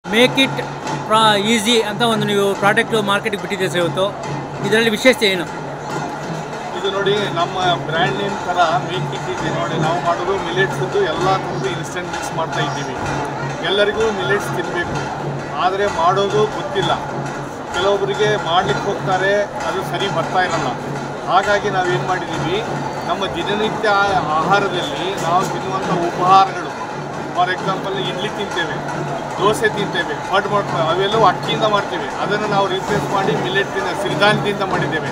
Make it easy ಅಂತ ಒಂದು ನೀವು ಪ್ರಾಡಕ್ಟ್ ಮಾರ್ಕೆಟಿಗೆ ಬಿಟ್ಟಿದ್ದೀರಿ ಸರ್ ಇವತ್ತು. ಇದರಲ್ಲಿ ವಿಶೇಷತೆ ಏನು? ಇದು ನೋಡಿ, ನಮ್ಮ ಬ್ರ್ಯಾಂಡ್ ನೇಮ್ ಥರ ಮೇಕ್ ಇಟ್ ಇದೆ ನೋಡಿ. ನಾವು ಮಾಡೋದು ಮಿಲೆಟ್ಸ್ದು ಎಲ್ಲ ಥರದ್ದು ಇನ್ಸ್ಟೆಂಟ್ ಮಿಕ್ಸ್ ಮಾಡ್ತಾ ಇದ್ದೀವಿ. ಎಲ್ಲರಿಗೂ ಮಿಲೆಟ್ಸ್ ತಿನ್ನಬೇಕು, ಆದರೆ ಮಾಡೋದು ಗೊತ್ತಿಲ್ಲ. ಕೆಲವೊಬ್ಬರಿಗೆ ಮಾಡಲಿಕ್ಕೆ ಹೋಗ್ತಾರೆ, ಅದು ಸರಿ ಬರ್ತಾ ಇರಲ್ಲ. ಹಾಗಾಗಿ ನಾವೇನು ಮಾಡಿದ್ದೀವಿ, ನಮ್ಮ ದಿನನಿತ್ಯ ಆಹಾರದಲ್ಲಿ ನಾವು ತಿನ್ನುವಂಥ ಉಪಹಾರಗಳು, ಫಾರ್ ಎಕ್ಸಾಂಪಲ್ ಇಡ್ಲಿ ತಿಂತೇವೆ, ದೋಸೆ ತಿಂತೇವೆ, ಪಡ್ ಮಾಡ್ತೇವೆ, ಅವೆಲ್ಲವೂ ಅಕ್ಕಿಯಿಂದ ಮಾಡ್ತೇವೆ. ಅದನ್ನು ನಾವು ರಿಪ್ಲೇಸ್ ಮಾಡಿ ಮಿಲೆಟ್ನಿಂದ, ಸಿರಿಧಾನ್ಯದಿಂದ ಮಾಡಿದ್ದೇವೆ.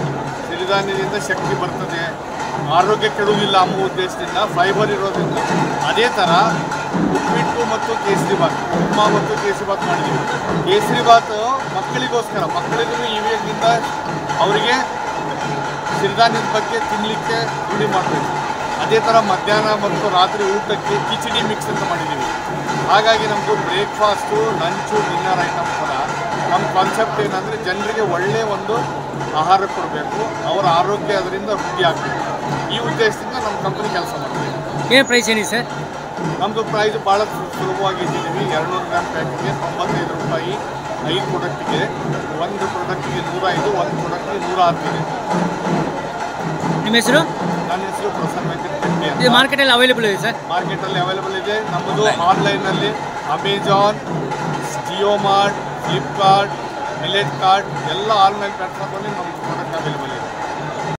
ಸಿರಿಧಾನ್ಯದಿಂದ ಶಕ್ತಿ ಬರ್ತದೆ, ಆರೋಗ್ಯ ಕೆಡುವುದಿಲ್ಲ ಅನ್ನೋ ಉದ್ದೇಶದಿಂದ, ಫೈಬರ್ ಇರೋದ್ರಿಂದ. ಅದೇ ಥರ ಉಪ್ಪಿಟ್ಟು ಮತ್ತು ಕೇಸರಿಬಾತ್, ಉಪ್ಮಾ ಮತ್ತು ಕೇಸರಿಬಾತ್ ಮಾಡಿದ್ದೀವಿ. ಕೇಸರಿಬಾತ್ ಮಕ್ಕಳಿಗೋಸ್ಕರ, ಮಕ್ಕಳಿಗೂ ಇವಾಗಿಂದ ಅವರಿಗೆ ಸಿರಿಧಾನ್ಯದ ಬಗ್ಗೆ ತಿನ್ನಲಿಕ್ಕೆ ರೂಢಿ ಮಾಡಬೇಕು. ಅದೇ ಥರ ಮಧ್ಯಾಹ್ನ ಮತ್ತು ರಾತ್ರಿ ಊಟಕ್ಕೆ ಕಿಚಡಿ ಮಿಕ್ಸ್ ಅಂತ ಮಾಡಿದ್ದೀವಿ. ಹಾಗಾಗಿ ನಮ್ಮದು ಬ್ರೇಕ್ಫಾಸ್ಟು, ಲಂಚು, ಡಿನ್ನರ್ ಐಟಮ್ ಥರ ನಮ್ಮ ಕಾನ್ಸೆಪ್ಟ್ ಏನಂದರೆ, ಜನರಿಗೆ ಒಳ್ಳೆಯ ಒಂದು ಆಹಾರ ಕೊಡಬೇಕು, ಅವರ ಆರೋಗ್ಯ ಅದರಿಂದ ವೃದ್ಧಿ ಆಗಬೇಕು. ಈ ಉದ್ದೇಶದಿಂದ ನಮ್ಮ ಕಂಪನಿ ಕೆಲಸ ಮಾಡ್ತೀವಿ. ಏನು ಪ್ರೈಸ್ ಏನಿದೆ ಸರ್? ನಮ್ಮದು ಪ್ರೈಸ್ ಭಾಳ ಸುಲಭವಾಗಿ ಇಟ್ಟಿದ್ದೀವಿ. 200 ಗ್ರಾಮ್ ಪ್ಯಾಕಿಗೆ 95 ರೂಪಾಯಿ. 5 ಪ್ರಾಡಕ್ಟಿಗೆ, ಒಂದು ಪ್ರಾಡಕ್ಟಿಗೆ 105, ಒಂದು ಪ್ರಾಡಕ್ಟಿಗೆ 110 ಇದೆ. ನಿಮ್ಮ ಹೆಸರು? ನನ್ನ ಹೆಸರು ಪ್ರಸನ್ನ ವೆಂಕಟರೆಡ್ಡಿ ಅಂತ. ಇದು ಮಾರ್ಕೆಟಲ್ಲಿ ಅವೈಲೇಬಲ್ ಇದೆ ಸರ್? ಮಾರ್ಕೆಟಲ್ಲಿ ಅವೈಲೇಬಲ್ ಇದೆ. ನಮ್ಮದು ಆನ್ಲೈನಲ್ಲಿ Amazon, Jio mart, Flipkart, millet cart ಎಲ್ಲ ಆನ್ಲೈನ್ ಪ್ಲಾಟ್ಫಾರ್ಮಲ್ಲಿ ನಮ್ಮ